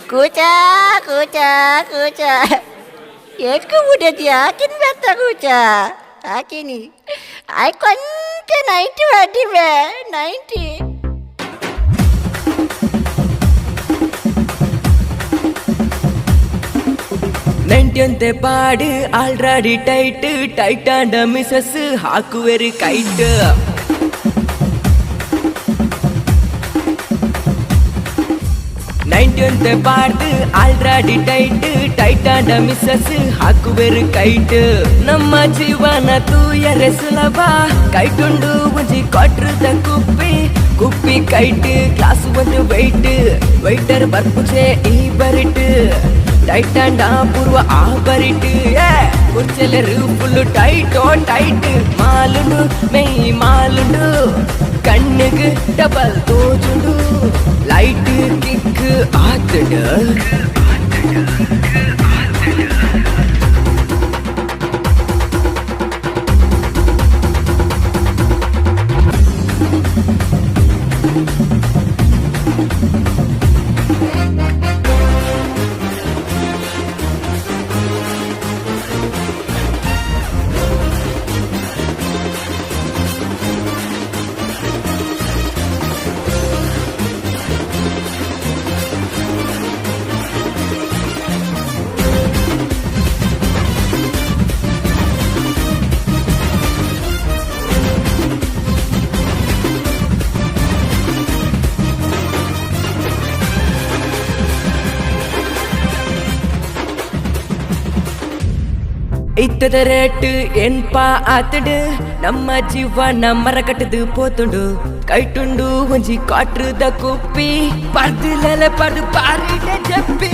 Kuca, kuca, kuca. ಎಷ್ಟು ಬಿಡತಿ ಆಕಿನ ಬೆತ್ತ ಕೂಚ ಆಕಿನಿ ಕೊಂಚ 90 ಮಾಡಿವೆ 90 ಅಂತೆ ಪಾಡು ಆಲ್ರೆಡಿ ಟೈಟ್ ಅಂಡ್ ಮಿಸಸ್ ಹಾಕುವೆರಿ ಕೈಟ್ ಅಂತೆ ಪಾಡ್ದು ಆಲ್ರೆಡಿ ಟೈಟ್ ಅಂಡ್ ಮಿಸಸ್ ಹಾಕುವೆರಿ ಕೈಟ್ ನಮ್ಮ ಜೀವನ ತೂಯರೆ ಸುಲಭ ಕೈಟುಂಡು ಮುಂಜಿ ಕೊಟ್ರದ ಕುಪ್ಪಿ ಕೈಟ್ ಕ್ಲಾಸ್ ಒಂದು ವೈಟರ್ ಬರ್ಪುಜೆ ಈ ಬರಿಟ್ ಟೈಟ್ ಅಂಡ್ ಪೂರ್ವ ಆ ಬರಿಟ್ ಕುರ್ಚೆಲ್ಲರು ಫುಲ್ಲು ಟೈಟ್ ಮಾಲುಂಡು ಮೆಯ್ ಮಾಲುಂಡು ಕಣ್ಣಿಗೆ ಡಬಲ್ ತೋಜುಂಡು ಲೈಟ್ ಕಿಕ್ ಆತಡ ಇತ್ತದ ರೇಟ್ ಏನ್ಪಾ ಆತಡು ನಮ್ಮ ಜೀವನ ಮರಕಟ್ಟದು ಪೋತುಂಡು ಕೈಟುಂಡು ಒಂಜಿ ಕಾಟ್ರದ ಕುಪ್ಪಿ ಪರ್ದಿಲೆಲೆ ಪರ್ದು ಪಾರಿಡ ಜಪ್ಪಿ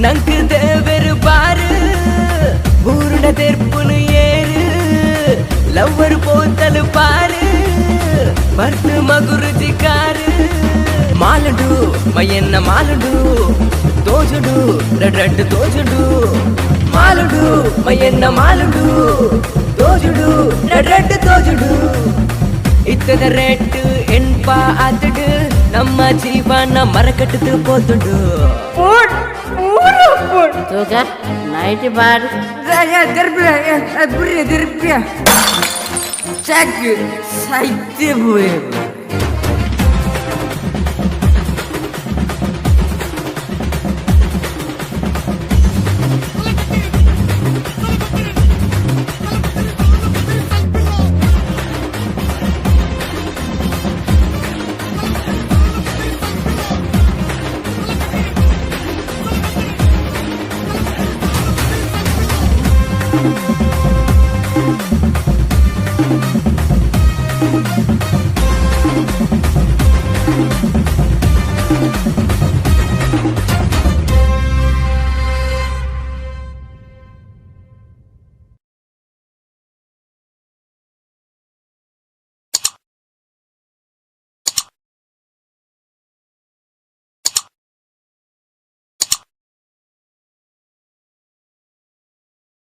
ನಂಕ್ ದೇವರು ಬಾರು ಊರುಡ ತೆರ್ಪುನು ಏರು ಲವ್ವರು ಪೋತಲು ಪಾರು ಬರ್ದು ಮಗುರು ಜಿಕಾರು ಮಾಲುಡು ಮೈಯನ್ನ ಮಾಲುಡು ತೋಜುಡು రెడ్ తోజుడు మాలుడు మయ్యన్న మాలుడు తోజుడు రెడ్ తోజుడు ಇತ್ತದ ರೇಟ್ ಎನ್ಪ ಆತಡು ನಮ್ಮ ಜೀವನ ಮರಕಟ್ಟದು ಪೋತುಡು ತೂಕ 90 ಬಾರ್ ದರ್ಬಿಯ ಸಾಕು ಸಾಯ್ತೆ ಹೋಯ್